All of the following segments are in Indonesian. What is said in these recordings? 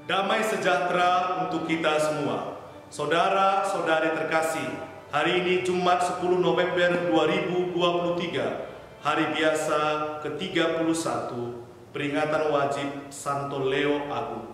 Damai sejahtera untuk kita semua. Saudara-saudari terkasih, hari ini Jumat 10 November 2023, hari biasa ke-31, peringatan wajib Santo Leo Agung.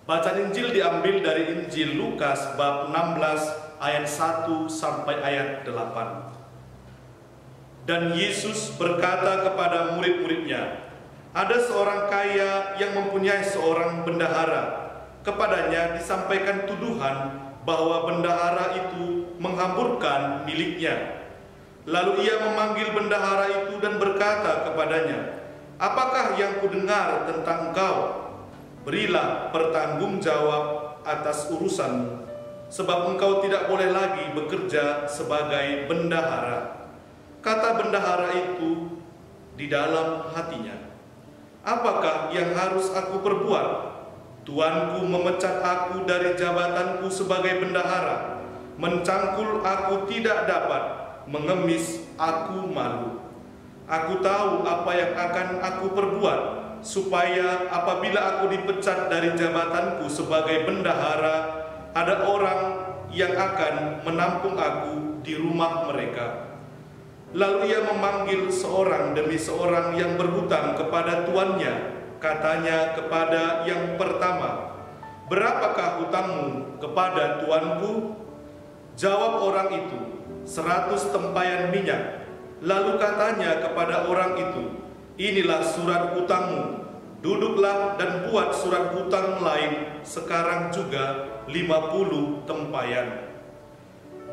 Bacaan Injil diambil dari Injil Lukas bab 16 ayat 1 sampai ayat 8. Dan Yesus berkata kepada murid-muridnya, ada seorang kaya yang mempunyai seorang bendahara. Kepadanya disampaikan tuduhan bahwa bendahara itu menghamburkan miliknya. Lalu ia memanggil bendahara itu dan berkata kepadanya, apakah yang kudengar tentang engkau? Berilah pertanggungjawab atas urusanmu, sebab engkau tidak boleh lagi bekerja sebagai bendahara. Kata bendahara itu di dalam hatinya, apakah yang harus aku perbuat? Tuanku memecat aku dari jabatanku sebagai bendahara, mencangkul aku tidak dapat, mengemis aku malu. Aku tahu apa yang akan aku perbuat, supaya apabila aku dipecat dari jabatanku sebagai bendahara, ada orang yang akan menampung aku di rumah mereka. Lalu ia memanggil seorang demi seorang yang berhutang kepada tuannya. Katanya kepada yang pertama, berapakah hutangmu kepada tuanku? Jawab orang itu, 100 tempayan minyak. Lalu katanya kepada orang itu, inilah surat hutangmu, duduklah dan buat surat hutang lain sekarang juga 50 tempayan.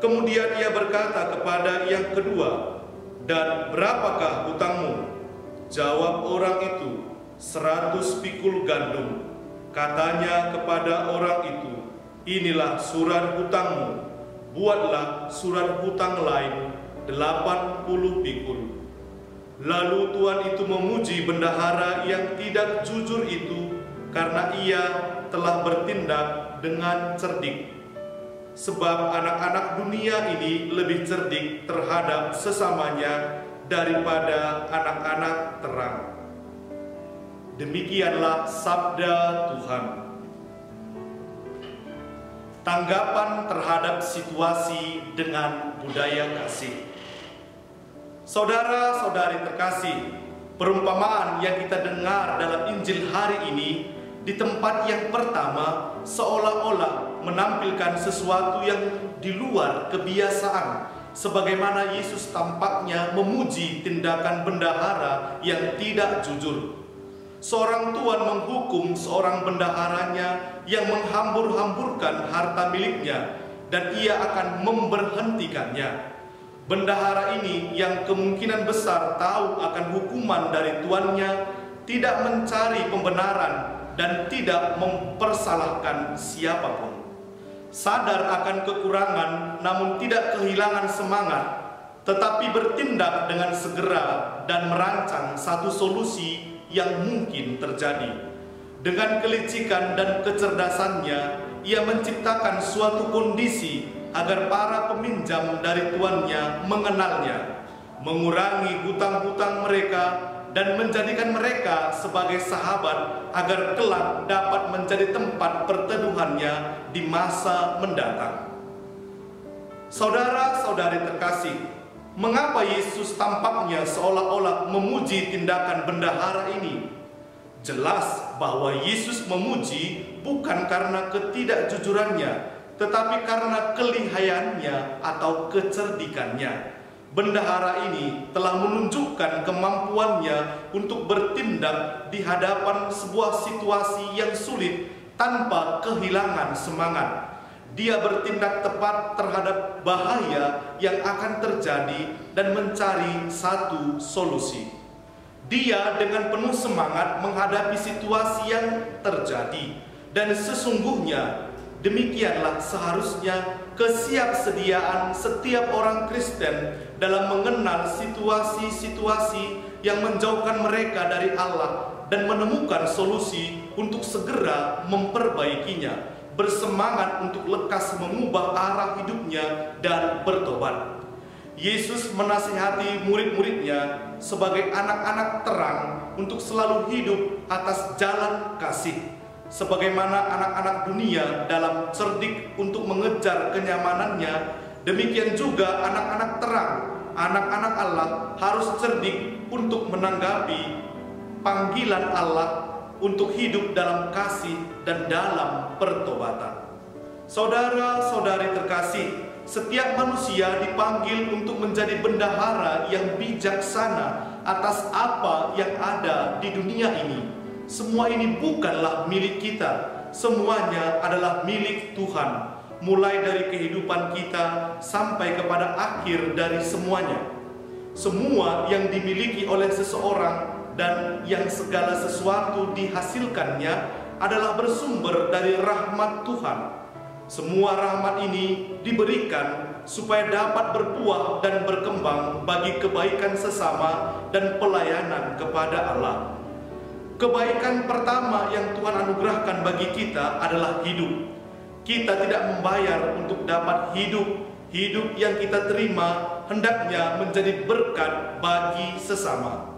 Kemudian ia berkata kepada yang kedua, dan berapakah hutangmu? Jawab orang itu, 100 pikul gandum. Katanya kepada orang itu, inilah surat hutangmu, buatlah surat hutang lain 80 pikul. Lalu tuan itu memuji bendahara yang tidak jujur itu, karena ia telah bertindak dengan cerdik. Sebab anak-anak dunia ini lebih cerdik terhadap sesamanya daripada anak-anak terang. Demikianlah sabda Tuhan. Tanggapan terhadap situasi dengan budaya kasih. Saudara-saudari terkasih, perumpamaan yang kita dengar dalam Injil hari ini di tempat yang pertama seolah-olah menampilkan sesuatu yang di luar kebiasaan, sebagaimana Yesus tampaknya memuji tindakan bendahara yang tidak jujur. Seorang tuan menghukum seorang bendaharanya yang menghambur-hamburkan harta miliknya, dan ia akan memberhentikannya. Bendahara ini yang kemungkinan besar tahu akan hukuman dari tuannya, tidak mencari pembenaran dan tidak mempersalahkan siapapun. Sadar akan kekurangan namun tidak kehilangan semangat, tetapi bertindak dengan segera dan merancang satu solusi yang mungkin terjadi. Dengan kelicikan dan kecerdasannya, ia menciptakan suatu kondisi agar para peminjam dari tuannya mengenalnya, mengurangi hutang-hutang mereka, dan menjadikan mereka sebagai sahabat agar kelak dapat menjadi tempat perteduhannya di masa mendatang. Saudara-saudari terkasih, mengapa Yesus tampaknya seolah-olah memuji tindakan bendahara ini? Jelas bahwa Yesus memuji bukan karena ketidakjujurannya, tetapi karena kelihayannya atau kecerdikannya. Bendahara ini telah menunjukkan kemampuannya untuk bertindak di hadapan sebuah situasi yang sulit tanpa kehilangan semangat. Dia bertindak tepat terhadap bahaya yang akan terjadi dan mencari satu solusi. Dia dengan penuh semangat menghadapi situasi yang terjadi, dan sesungguhnya demikianlah seharusnya kesiapsediaan setiap orang Kristen dalam mengenal situasi-situasi yang menjauhkan mereka dari Allah dan menemukan solusi untuk segera memperbaikinya, bersemangat untuk lekas mengubah arah hidupnya dan bertobat. Yesus menasihati murid-muridnya sebagai anak-anak terang untuk selalu hidup atas jalan kasih. Sebagaimana anak-anak dunia dalam cerdik untuk mengejar kenyamanannya, demikian juga anak-anak terang, anak-anak Allah harus cerdik untuk menanggapi panggilan Allah untuk hidup dalam kasih dan dalam pertobatan. Saudara-saudari terkasih, setiap manusia dipanggil untuk menjadi bendahara yang bijaksana atas apa yang ada di dunia ini. Semua ini bukanlah milik kita, semuanya adalah milik Tuhan, mulai dari kehidupan kita sampai kepada akhir dari semuanya. Semua yang dimiliki oleh seseorang dan yang segala sesuatu dihasilkannya adalah bersumber dari rahmat Tuhan. Semua rahmat ini diberikan supaya dapat berbuah dan berkembang bagi kebaikan sesama dan pelayanan kepada Allah. Kebaikan pertama yang Tuhan anugerahkan bagi kita adalah hidup. Kita tidak membayar untuk dapat hidup. Hidup yang kita terima hendaknya menjadi berkat bagi sesama.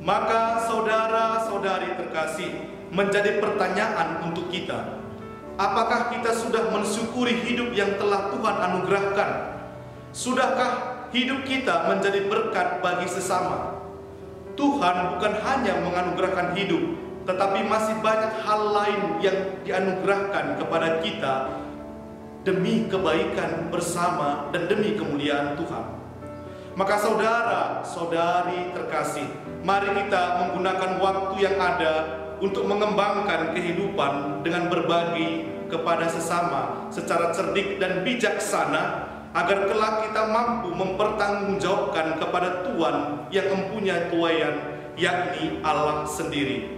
Maka saudara-saudari terkasih, menjadi pertanyaan untuk kita. Apakah kita sudah mensyukuri hidup yang telah Tuhan anugerahkan? Sudahkah hidup kita menjadi berkat bagi sesama? Tuhan bukan hanya menganugerahkan hidup, tetapi masih banyak hal lain yang dianugerahkan kepada kita demi kebaikan bersama dan demi kemuliaan Tuhan. Maka saudara-saudari terkasih, mari kita menggunakan waktu yang ada untuk mengembangkan kehidupan dengan berbagi kepada sesama secara cerdik dan bijaksana, agar kelak kita mampu mempertanggungjawabkan kepada Tuhan yang mempunyai tuayan, yakni Allah sendiri.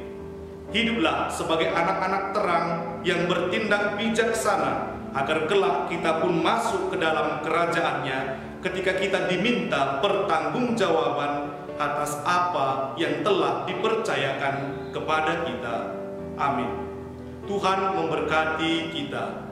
Hiduplah sebagai anak-anak terang yang bertindak bijaksana, agar kelak kita pun masuk ke dalam kerajaan-Nya ketika kita diminta pertanggungjawaban atas apa yang telah dipercayakan kepada kita. Amin. Tuhan memberkati kita.